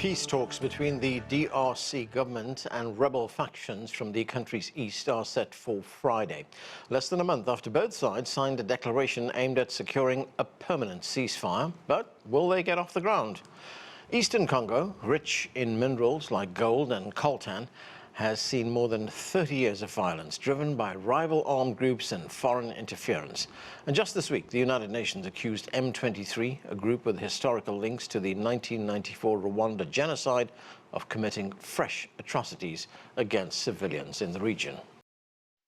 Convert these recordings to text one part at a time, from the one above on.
Peace talks between the DRC government and rebel factions from the country's east are set for Friday, less than a month after both sides signed a declaration aimed at securing a permanent ceasefire. But will they get off the ground? Eastern Congo, rich in minerals like gold and coltan, has seen more than 30 years of violence driven by rival armed groups and foreign interference. And just this week, the United Nations accused M23, a group with historical links to the 1994 Rwanda genocide, of committing fresh atrocities against civilians in the region.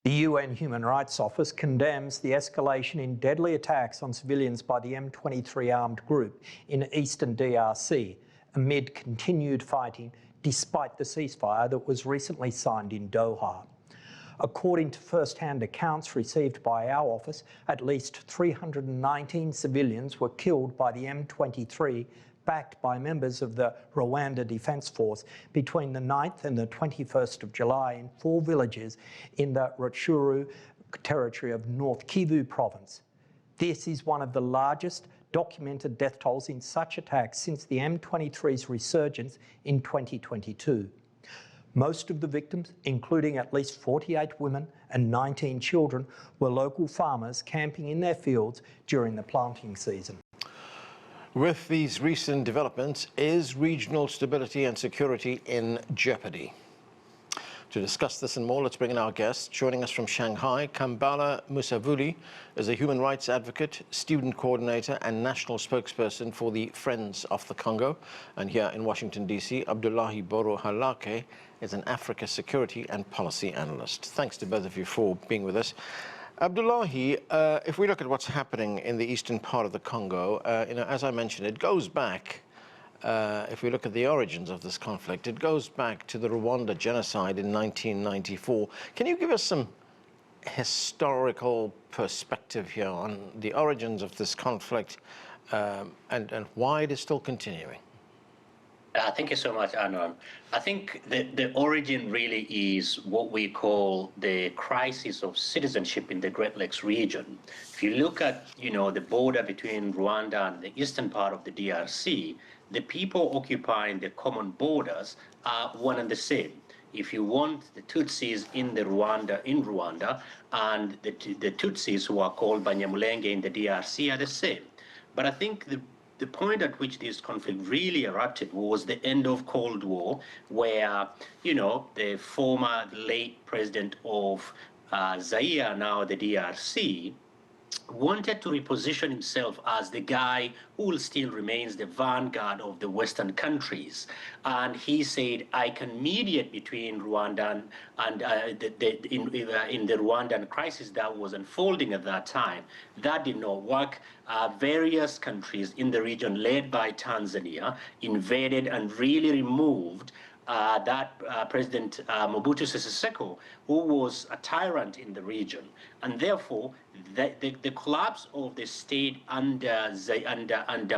The UN Human Rights Office condemns the escalation in deadly attacks on civilians by the M23 armed group in eastern DRC amid continued fighting despite the ceasefire that was recently signed in Doha. According to first-hand accounts received by our office, at least 319 civilians were killed by the M23, backed by members of the Rwanda Defence Force, between the 9th and the 21st of July in 4 villages in the Rutshuru territory of North Kivu province. This is one of the largest documented death tolls in such attacks since the M23's resurgence in 2022. Most of the victims, including at least 48 women and 19 children, were local farmers camping in their fields during the planting season. With these recent developments, is regional stability and security in jeopardy? To discuss this and more, let's bring in our guest. Joining us from Shanghai, Kambale Musavuli is a human rights advocate, student coordinator and national spokesperson for the Friends of the Congo. And here in Washington, D.C., Abdullahi Boru Halakhe is an Africa security and policy analyst. Thanks to both of you for being with us. Abdullahi, if we look at what's happening in the eastern part of the Congo, as I mentioned, it goes back. If we look at the origins of this conflict, it goes back to the Rwanda genocide in 1994. Can you give us some historical perspective here on the origins of this conflict and why it is still continuing? Thank you so much, Anwar. I think the origin really is what we call the crisis of citizenship in the Great Lakes region. If you look at, the border between Rwanda and the eastern part of the DRC, the people occupying the common borders are one and the same. If you want the Tutsis in Rwanda, and the Tutsis who are called Banyamulenge in the DRC are the same. But I think the point at which this conflict really erupted was the end of Cold War, where, the former late president of Zaire, now the DRC, wanted to reposition himself as the guy who still remains the vanguard of the Western countries. And he said, I can mediate between Rwanda and in the Rwandan crisis that was unfolding at that time. That did not work. Various countries in the region, led by Tanzania, invaded and really removed President Mobutu Sese Seko, who was a tyrant in the region. And therefore, the collapse of the state under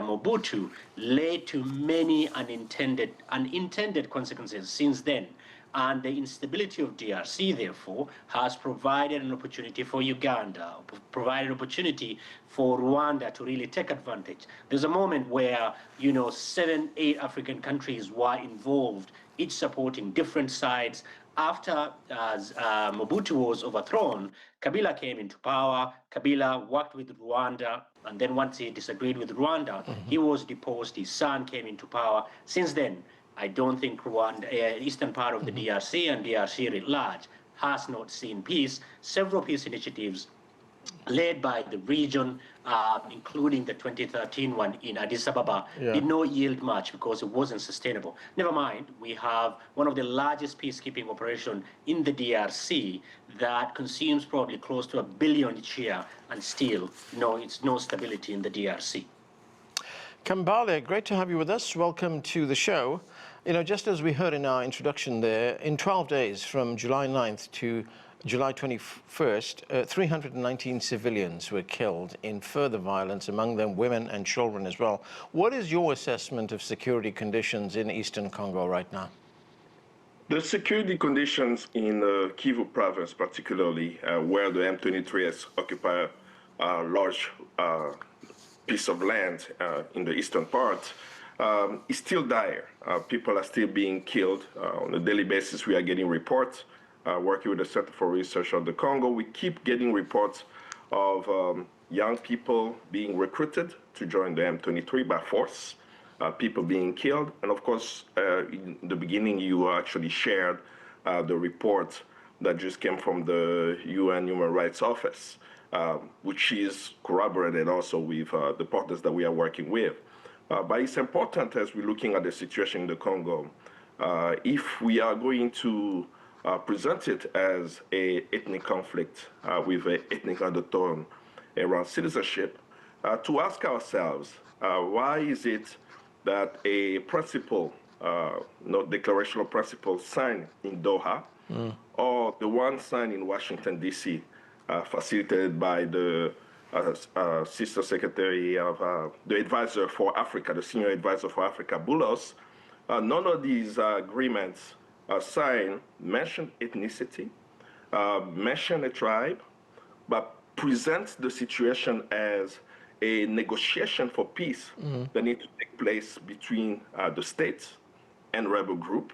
Mobutu led to many unintended consequences since then. And the instability of DRC, therefore, has provided an opportunity for Uganda, provided an opportunity for Rwanda to really take advantage. There's a moment where, 7, 8 African countries were involved, each supporting different sides. After Mobutu was overthrown, Kabila came into power. Kabila worked with Rwanda, and then once he disagreed with Rwanda, he was deposed. His son came into power. Since then, I don't think Rwanda, eastern part of the DRC and DRC at large, has not seen peace. Several peace initiatives led by the region, including the 2013 one in Addis Ababa, did not yield much because it wasn't sustainable. Never mind, we have one of the largest peacekeeping operations in the DRC that consumes probably close to $1 billion each year, and still, it's no stability in the DRC. Kambale, great to have you with us. Welcome to the show. Just as we heard in our introduction there, in 12 days from July 9th to July 21st, 319 civilians were killed in further violence, among them women and children as well. What is your assessment of security conditions in eastern Congo right now? The security conditions in Kivu province, particularly where the M23 has occupied a large piece of land in the eastern part, is still dire. People are still being killed. On a daily basis, we are getting reports. Working with the Center for Research of the Congo, we keep getting reports of young people being recruited to join the M23 by force, people being killed. And of course, in the beginning, you actually shared the report that just came from the UN Human Rights Office, which is corroborated also with the partners that we are working with. But it's important as we're looking at the situation in the Congo, if we are going to present it as an ethnic conflict with an ethnic undertone around citizenship, to ask ourselves, why is it that a principle, declaration of principle signed in Doha, or the one signed in Washington, D.C., facilitated by the Sister Secretary of the Advisor for Africa, the Senior Advisor for Africa, Bulos, none of these agreements signed mention ethnicity, mention a tribe, but present the situation as a negotiation for peace that needs to take place between the states and rebel group,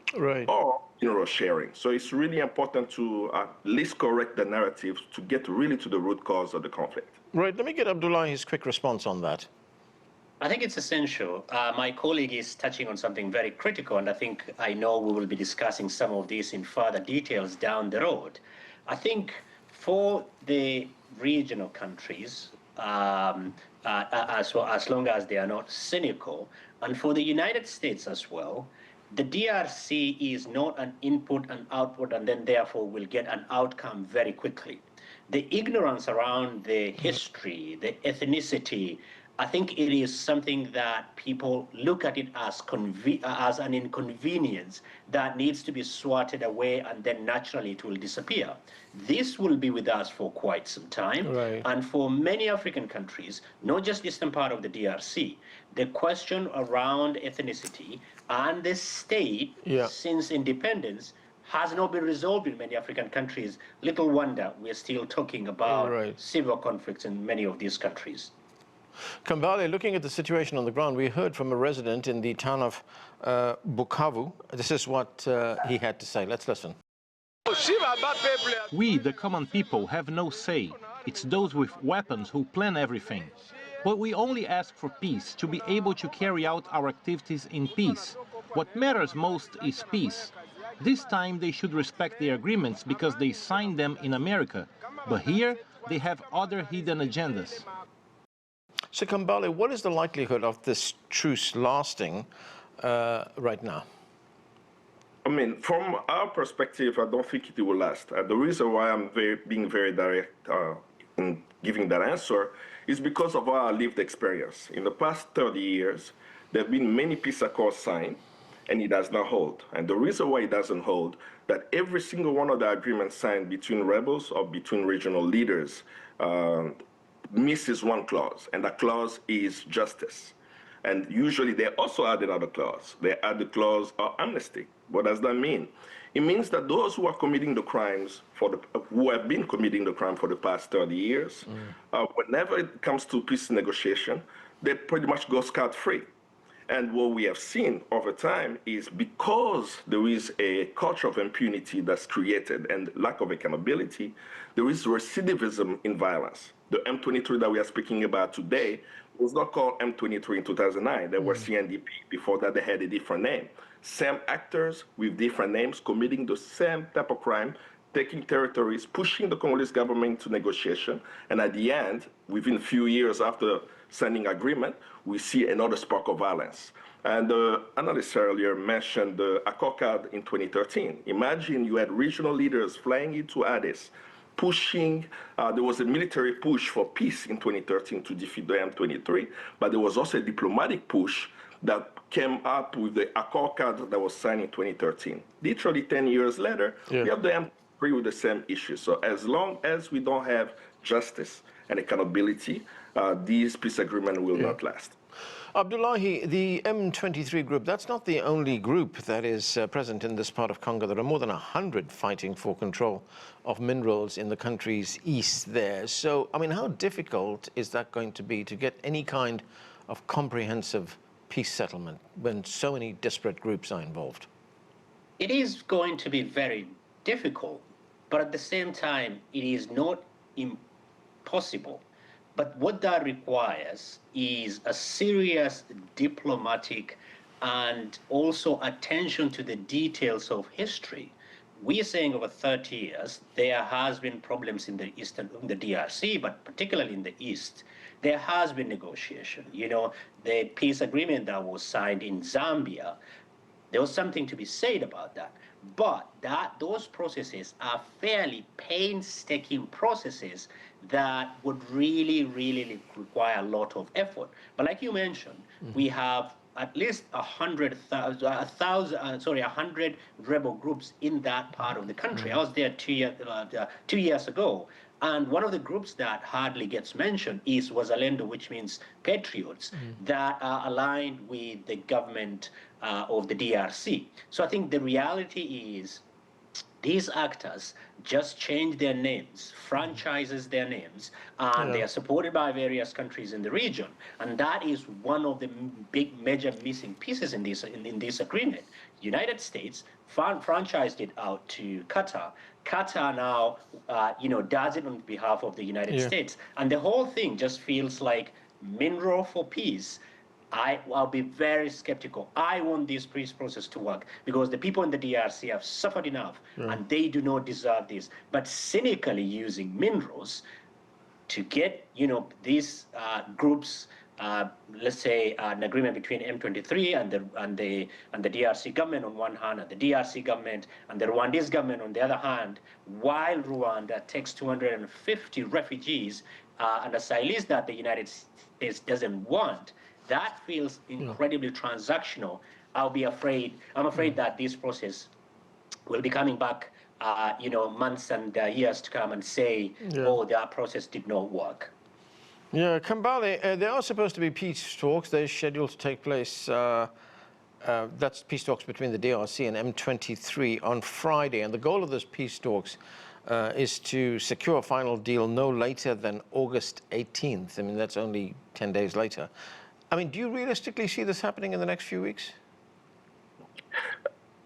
or sharing. So it's really important to at least correct the narrative to get really to the root cause of the conflict. Right. Let me get Abdullahi's quick response on that. I think it's essential. My colleague is touching on something very critical, and I know we will be discussing some of this in further details down the road. I think for the regional countries, as long as they are not cynical, and for the United States as well, the DRC is not an input and output, and then therefore will get an outcome very quickly. The ignorance around the history, the ethnicity, I think it is something that people look at it as an inconvenience that needs to be swatted away, and then naturally it will disappear. This will be with us for quite some time. And for many African countries, not just the eastern part of the DRC, the question around ethnicity and the state since independence has not been resolved in many African countries. Little wonder we're still talking about civil conflicts in many of these countries. Kambale, looking at the situation on the ground, we heard from a resident in the town of Bukavu. This is what he had to say. Let's listen. We, the common people, have no say. It's those with weapons who plan everything. But we only ask for peace, to be able to carry out our activities in peace. What matters most is peace. This time they should respect the agreements because they signed them in America. But here, they have other hidden agendas. So, Kambale, what is the likelihood of this truce lasting right now? I mean, from our perspective, I don't think it will last. The reason why I'm being very direct in giving that answer is because of our lived experience. In the past 30 years, there have been many peace accords signed, and it does not hold. And the reason why it doesn't hold, that every single one of the agreements signed between rebels or between regional leaders misses one clause, and that clause is justice. And usually they also add another clause. They add the clause of amnesty. What does that mean? It means that those who are committing the crimes, who have been committing the crime for the past 30 years, whenever it comes to peace negotiation, they pretty much go scot-free. And what we have seen over time is because there is a culture of impunity that's created and lack of accountability, there is recidivism in violence. The M23 that we are speaking about today was not called M23 in 2009. They were CNDP. Before that, they had a different name. Same actors with different names committing the same type of crime, taking territories, pushing the Congolese government to negotiation. And at the end, within a few years after signing agreement, we see another spark of violence. And the analyst earlier mentioned the Accord card in 2013. Imagine you had regional leaders flying into Addis, pushing, there was a military push for peace in 2013 to defeat the M23, but there was also a diplomatic push that came up with the Accord card that was signed in 2013. Literally 10 years later, we have the M23 with the same issue. So as long as we don't have justice and accountability, these peace agreements will not last. Abdullahi, the M23 group, that's not the only group that is present in this part of Congo. There are more than 100 fighting for control of minerals in the country's east there. So, I mean, how difficult is that going to be to get any kind of comprehensive peace settlement when so many disparate groups are involved? It is going to be very difficult, but at the same time, it is not impossible. But what that requires is a serious diplomatic and also attention to the details of history. We are saying over 30 years, there has been problems in the Eastern, in the DRC, but particularly in the East, there has been negotiation. You know, the peace agreement that was signed in Zambia, there was something to be said about that. But those processes are fairly painstaking processes that would really, really require a lot of effort. But like you mentioned, we have at least 100 rebel groups in that part of the country. I was there 2 years ago. And one of the groups that hardly gets mentioned is Wazalendo, which means patriots, that are aligned with the government of the DRC. So I think the reality is these actors just change their names, franchises their names, and they are supported by various countries in the region. And that is one of the big major missing pieces in this agreement. United States franchised it out to Qatar. Qatar now, does it on behalf of the United States. And the whole thing just feels like mineral for peace. I'll be very skeptical. I want this peace process to work because the people in the DRC have suffered enough and they do not deserve this. But cynically using minerals to get, these groups, let's say an agreement between M23 and the DRC government on one hand, and the DRC government and the Rwandese government on the other hand, while Rwanda takes 250 refugees and asylees that the United States doesn't want. That feels incredibly transactional. I'm afraid that this process will be coming back, months and years to come and say, oh, that process did not work. Yeah, Kambale, there are supposed to be peace talks. They're scheduled to take place, that's peace talks between the DRC and M23 on Friday. And the goal of those peace talks is to secure a final deal no later than August 18th. I mean, that's only 10 days later. I mean, do you realistically see this happening in the next few weeks?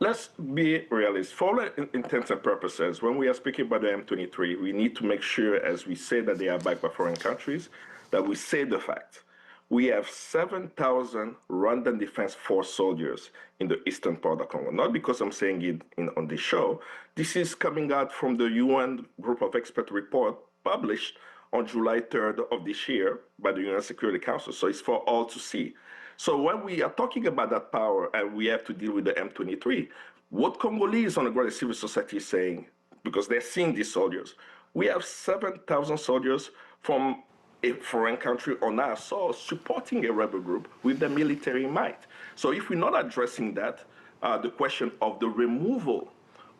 Let's be realistic. For all intents and purposes, when we are speaking about the M23, we need to make sure, as we say that they are backed by foreign countries, that we say the fact. We have 7,000 Rwandan Defense Force soldiers in the eastern part of Congo. Not because I'm saying it on the show. This is coming out from the UN Group of Experts report published on July 3rd of this year by the UN Security Council. So it's for all to see. So when we are talking about that power and we have to deal with the M23, what Congolese on the ground civil society is saying, because they're seeing these soldiers, we have 7,000 soldiers from a foreign country on our soil supporting a rebel group with the military might. So if we're not addressing that, the question of the removal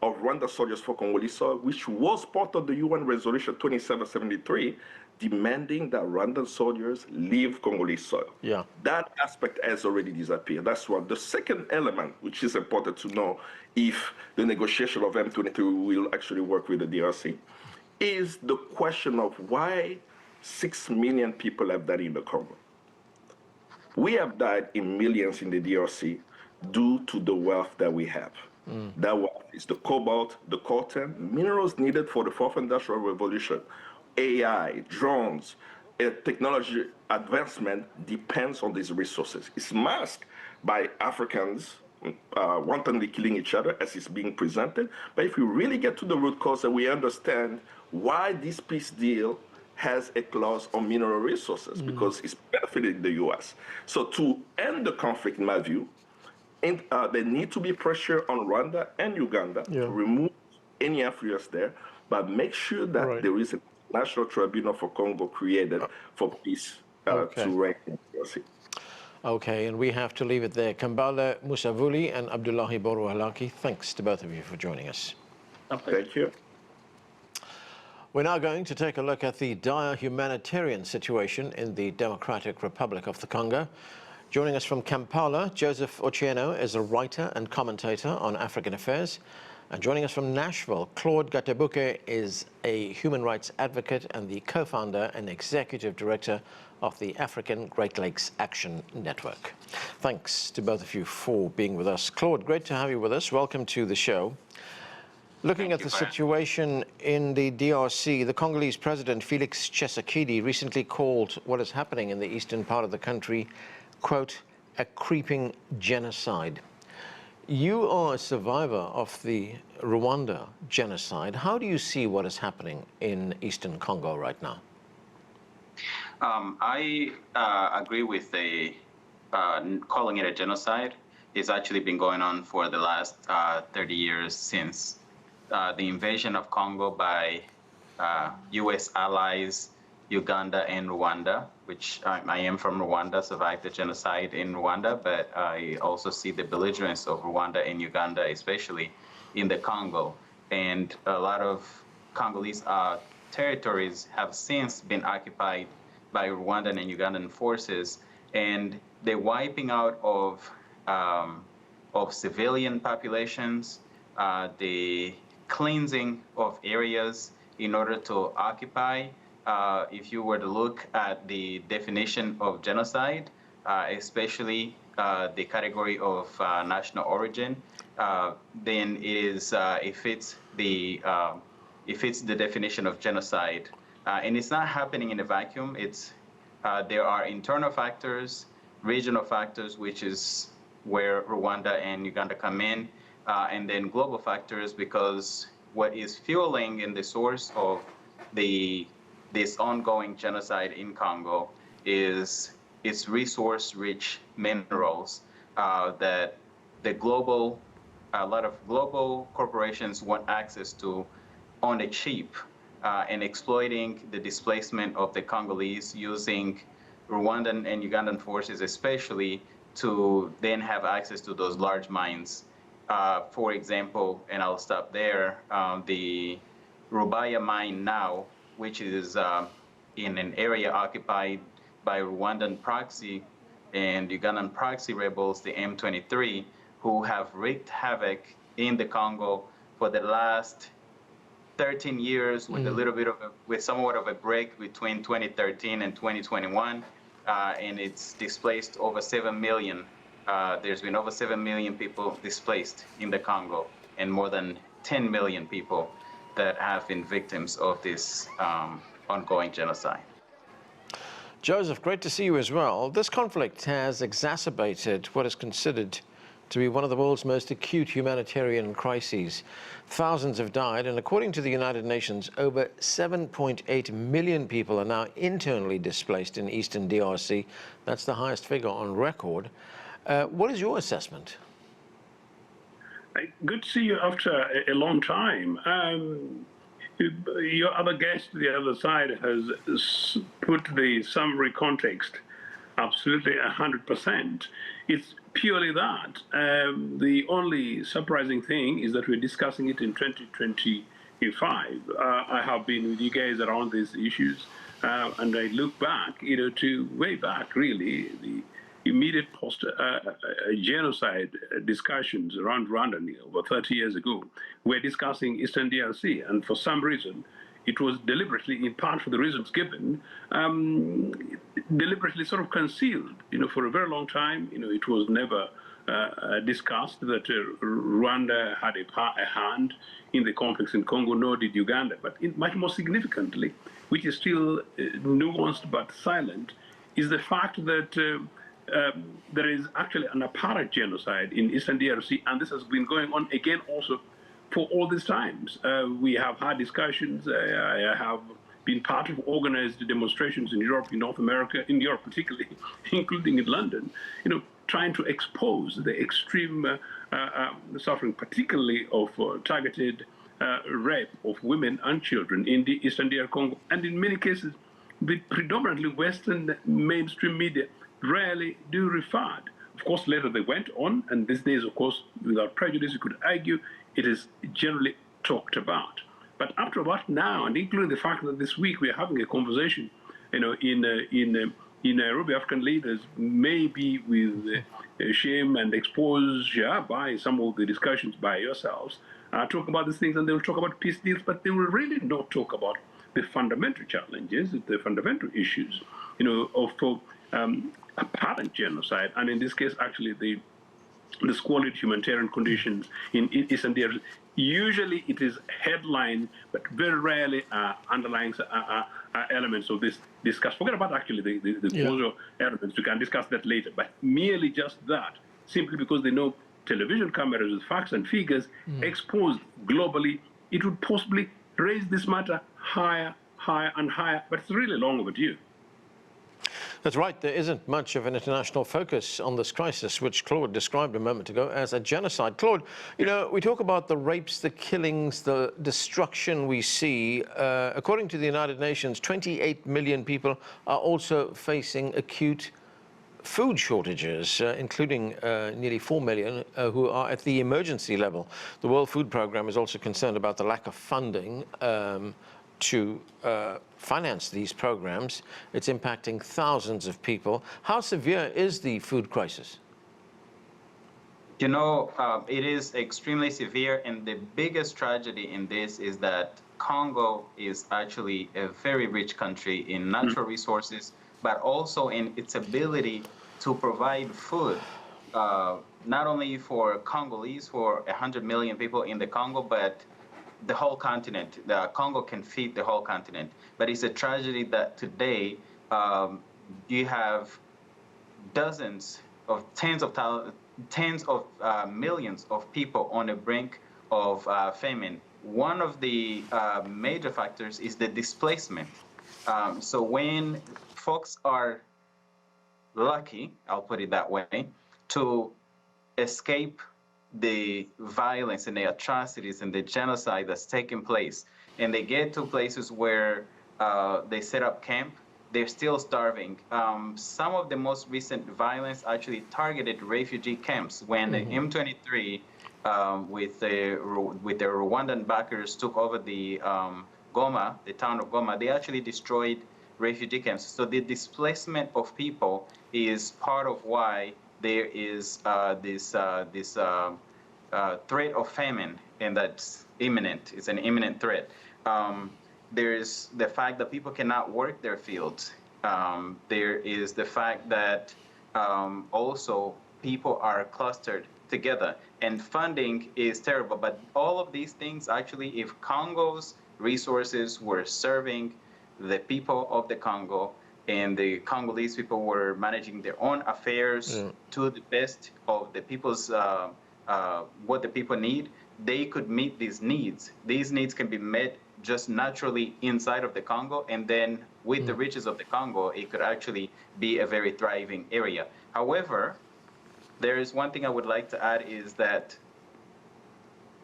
of Rwanda soldiers for Congolese soil, which was part of the UN Resolution 2773, demanding that Rwandan soldiers leave Congolese soil. Yeah. That aspect has already disappeared. That's one. The second element, which is important to know if the negotiation of M23 will actually work with the DRC, is the question of why 6 million people have died in the Congo. We have died in millions in the DRC due to the wealth that we have. That wealth is the cobalt, the coltan, minerals needed for the fourth industrial revolution. AI, drones, technology advancement depends on these resources. It's masked by Africans wantonly killing each other as it's being presented. But if we really get to the root cause and we understand why this peace deal has a clause on mineral resources, because it's benefiting the US. So to end the conflict, in my view, there need to be pressure on Rwanda and Uganda to remove any influence there, but make sure that there is a national tribunal for Congo created for peace to reign in DRC. Okay, and we have to leave it there. Kambale Musavuli and Abdullahi Boru Halakhe, thanks to both of you for joining us. Thank you. We're now going to take a look at the dire humanitarian situation in the Democratic Republic of the Congo. Joining us from Kampala, Joseph Ochieno is a writer and commentator on African affairs. And joining us from Nashville, Claude Gatebuke is a human rights advocate and the co-founder and executive director of the African Great Lakes Action Network. Thanks to both of you for being with us. Claude, great to have you with us. Welcome to the show. Looking at the situation in the DRC, the Congolese president, Felix Tshisekedi, recently called what is happening in the eastern part of the country, quote, a creeping genocide. You are a survivor of the Rwanda genocide. How do you see what is happening in eastern Congo right now? I agree with the calling it a genocide. It's actually been going on for the last 30 years since the invasion of Congo by U.S. allies, Uganda and Rwanda, which I am from Rwanda, survived the genocide in Rwanda, but I also see the belligerence of Rwanda and Uganda, especially in the Congo. And a lot of Congolese territories have since been occupied by Rwandan and Ugandan forces, and the wiping out of civilian populations, the cleansing of areas in order to occupy. If you were to look at the definition of genocide, especially the category of national origin, then it fits the definition of genocide. And it's not happening in a vacuum. There are internal factors, regional factors, which is where Rwanda and Uganda come in, and then global factors, because what is fueling and the source of this ongoing genocide in Congo is its resource-rich minerals that a lot of global corporations want access to on the cheap, and exploiting the displacement of the Congolese, using Rwandan and Ugandan forces especially to then have access to those large mines. For example, and I'll stop there, the Rubaya mine now, which is in an area occupied by Rwandan proxy and Ugandan proxy rebels, the M23, who have wreaked havoc in the Congo for the last 13 years, with somewhat of a break between 2013 and 2021, and it's displaced over 7 million. There's been over 7 million people displaced in the Congo, and more than 10 million people that have been victims of this ongoing genocide. Joseph, great to see you as well. This conflict has exacerbated what is considered to be one of the world's most acute humanitarian crises. Thousands have died, and according to the United Nations, over 7.8 million people are now internally displaced in eastern DRC. That's the highest figure on record. What is your assessment? Good to see you after a long time. Your other guest, the other side, has put the summary context absolutely 100%. It's purely that. The only surprising thing is that we're discussing it in 2025. I have been with you guys around these issues, and I look back, to way back, really, the immediate post-genocide discussions around Rwanda over 30 years ago. We're discussing Eastern DRC, and for some reason, it was deliberately, in part for the reasons given, deliberately sort of concealed. For a very long time, it was never discussed that Rwanda had a hand in the conflicts in Congo, nor did Uganda. But much more significantly, which is still nuanced but silent, is the fact that there is actually an apparent genocide in Eastern DRC, and this has been going on again also for all these times. We have had discussions. I have been part of organized demonstrations in Europe, in North America, in Europe particularly, including in London, trying to expose the extreme suffering, particularly of targeted rape of women and children in the Eastern DR Congo. And in many cases, the predominantly Western mainstream media rarely do refer. Of course, later they went on, and these days, of course, without prejudice, you could argue it is generally talked about. But up to about now, and including the fact that this week we are having a conversation, in in Nairobi, African leaders may be with shame and exposed by some of the discussions by yourselves, talk about these things, and they will talk about peace deals, but they will really not talk about the fundamental challenges, the fundamental issues, of apparent genocide, and in this case, actually, the squalid humanitarian conditions in Eastern DRC. Usually it is headline, but very rarely underlying elements of this discussed. Forget about actually the causal elements. We can discuss that later. But merely just that, simply because they know television cameras with facts and figures exposed globally, it would possibly raise this matter higher, higher, and higher. But it's really long overdue. That's right. There isn't much of an international focus on this crisis, which Claude described a moment ago as a genocide. Claude, we talk about the rapes, the killings, the destruction we see. According to the United Nations, 28 million people are also facing acute food shortages, including nearly 4 million who are at the emergency level. The World Food Programme is also concerned about the lack of funding to finance these programs. It's impacting thousands of people. How severe is the food crisis? It is extremely severe, and the biggest tragedy in this is that Congo is actually a very rich country in natural resources, but also in its ability to provide food, not only for Congolese, for 100 million people in the Congo, but the whole continent. The Congo can feed the whole continent. But it's a tragedy that today you have tens of millions of people on the brink of famine. One of the major factors is the displacement. So when folks are lucky, I'll put it that way, to escape the violence and the atrocities and the genocide that's taking place, and they get to places where they set up camp, they're still starving. Some of the most recent violence actually targeted refugee camps when the M23 with the Rwandan backers took over the Goma, the town of Goma. They actually destroyed refugee camps. So the displacement of people is part of why there is this threat of famine, and that's imminent. It's an imminent threat. There's the fact that people cannot work their fields. There is the fact that also people are clustered together, and funding is terrible. But all of these things, actually, if Congo's resources were serving the people of the Congo, and the Congolese people were managing their own affairs to the best of the people's what the people need, they could meet these needs. These needs can be met just naturally inside of the Congo, and then with the riches of the Congo, it could actually be a very thriving area. However, there is one thing I would like to add, is that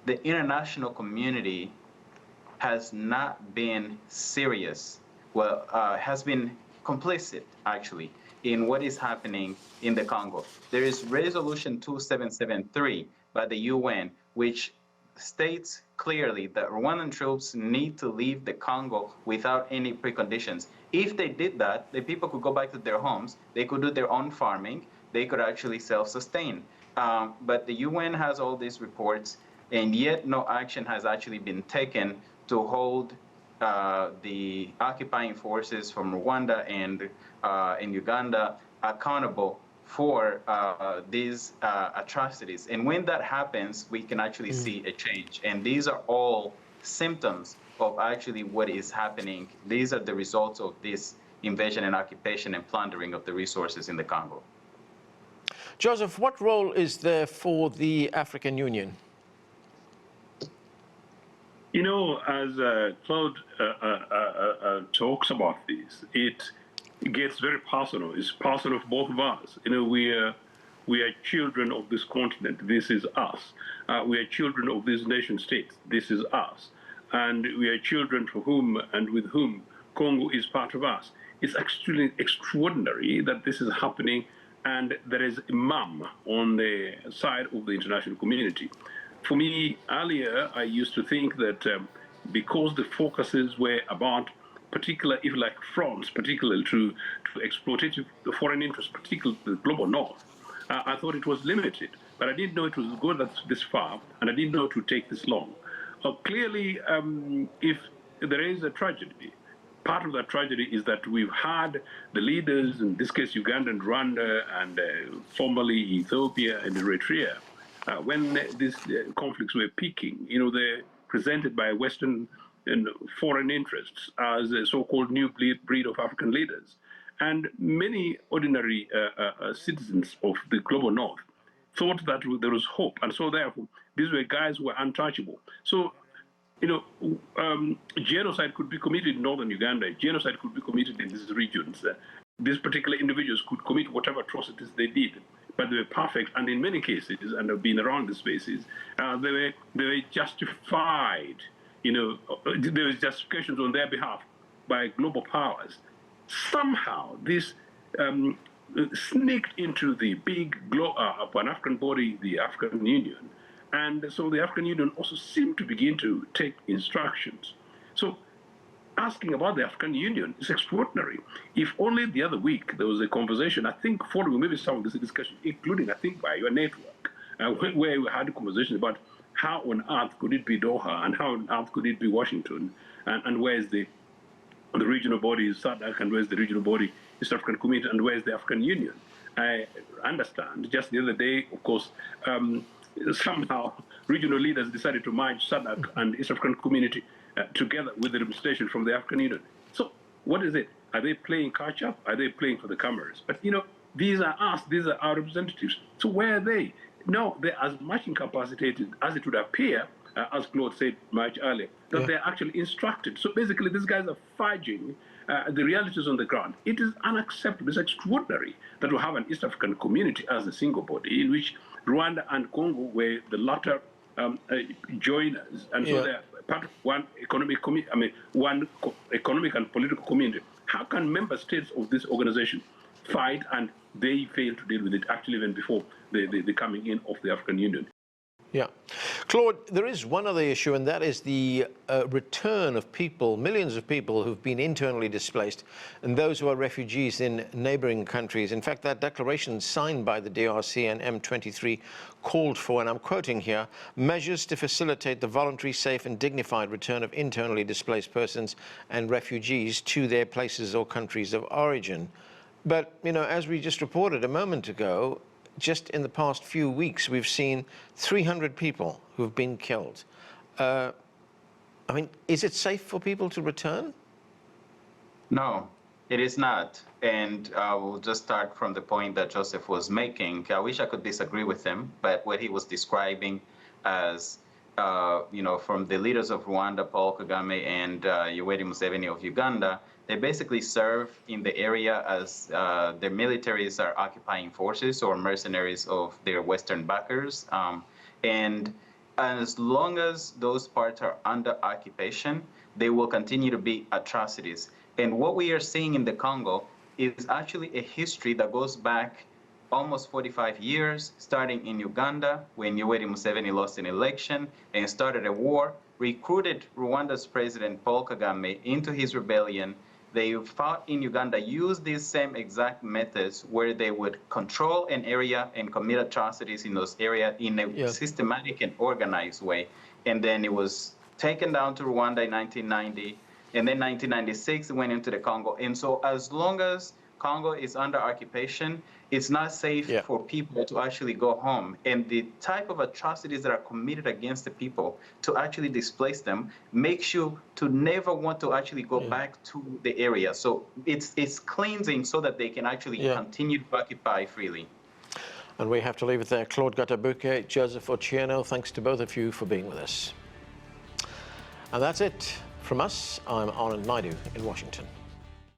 the international community has not been serious, has been complicit, actually, in what is happening in the Congo. There is Resolution 2773 by the UN, which states clearly that Rwandan troops need to leave the Congo without any preconditions. If they did that, the people could go back to their homes, they could do their own farming, they could actually self-sustain. But the UN has all these reports, and yet no action has actually been taken to hold the occupying forces from Rwanda and in Uganda accountable for these atrocities. And when that happens, we can actually see a change. And these are all symptoms of actually what is happening. These are the results of this invasion and occupation and plundering of the resources in the Congo. Joseph, what role is there for the African Union? You know, as Claude talks about this, it gets very personal. It's personal for both of us. You know, we are children of this continent. This is us. We are children of these nation states. This is us. And we are children for whom and with whom Congo is part of us. It's actually extraordinary that this is happening, and there is a mum on the side of the international community. For me, earlier, I used to think that because the focuses were about particular, if you like, fronts, particularly to exploitative foreign interests, particularly the global north, I thought it was limited. But I didn't know it was go this far, and I didn't know it would take this long. Clearly, if there is a tragedy, part of that tragedy is that we've had the leaders, in this case Uganda and Rwanda, and formerly Ethiopia and Eritrea, when these conflicts were peaking, they're presented by Western and foreign interests as a so-called new breed of African leaders. And many ordinary citizens of the global north thought that there was hope. And so therefore, these were guys who were untouchable. So, genocide could be committed in northern Uganda. Genocide could be committed in these regions. These particular individuals could commit whatever atrocities they did, but they were perfect. And in many cases, and I've been around the spaces, they were justified. There was justifications on their behalf by global powers. Somehow, this sneaked into the big Pan-African body, the African Union. And so the African Union also seemed to begin to take instructions. So asking about the African Union is extraordinary. If only the other week there was a conversation, I think following maybe some of this discussion, including, I think, by your network, where we had a conversation about how on earth could it be Doha and how on earth could it be Washington, and where's the regional body is SADC, and where's the regional body East African Community, and where's the African Union. I understand just the other day, of course, somehow regional leaders decided to merge SADC and East African Community together with the representation from the African Union. So what is it? Are they playing catch up? Are they playing for the cameras? But these are us, these are our representatives. So where are they? No, they're as much incapacitated as it would appear, as Claude said much earlier, that they're actually instructed. So basically these guys are fudging the realities on the ground. It is unacceptable, it's extraordinary that we have an East African Community as a single body in which Rwanda and Congo were the latter joiners, and so they're part of one economic one economic and political community. How can member states of this organization fight and they fail to deal with it, actually even before the coming in of the African Union? Yeah. Claude, there is one other issue, and that is the return of people, millions of people who've been internally displaced, and those who are refugees in neighboring countries. In fact, that declaration signed by the DRC and M23 called for, and I'm quoting here, measures to facilitate the voluntary, safe and dignified return of internally displaced persons and refugees to their places or countries of origin. But, as we just reported a moment ago, just in the past few weeks, we've seen 300 people who've been killed. Is it safe for people to return? No, it is not. And I will just start from the point that Joseph was making. I wish I could disagree with him, but what he was describing as, from the leaders of Rwanda, Paul Kagame, and Yoweri Museveni of Uganda, they basically serve in the area as their militaries are occupying forces or mercenaries of their Western backers. And as long as those parts are under occupation, they will continue to be atrocities. And what we are seeing in the Congo is actually a history that goes back almost 45 years, starting in Uganda when Yoweri Museveni lost an election and started a war, recruited Rwanda's president Paul Kagame into his rebellion. They fought in Uganda, used these same exact methods where they would control an area and commit atrocities in those areas in a systematic and organized way. And then it was taken down to Rwanda in 1990, and then 1996 it went into the Congo. And so as long as Congo is under occupation, it's not safe for people to actually go home. And the type of atrocities that are committed against the people to actually displace them makes you to never want to actually go back to the area. So it's cleansing so that they can actually continue to occupy freely. And we have to leave it there. Claude Gatebuke, Joseph Ochieno, thanks to both of you for being with us. And that's it from us. I'm Anand Naidu in Washington.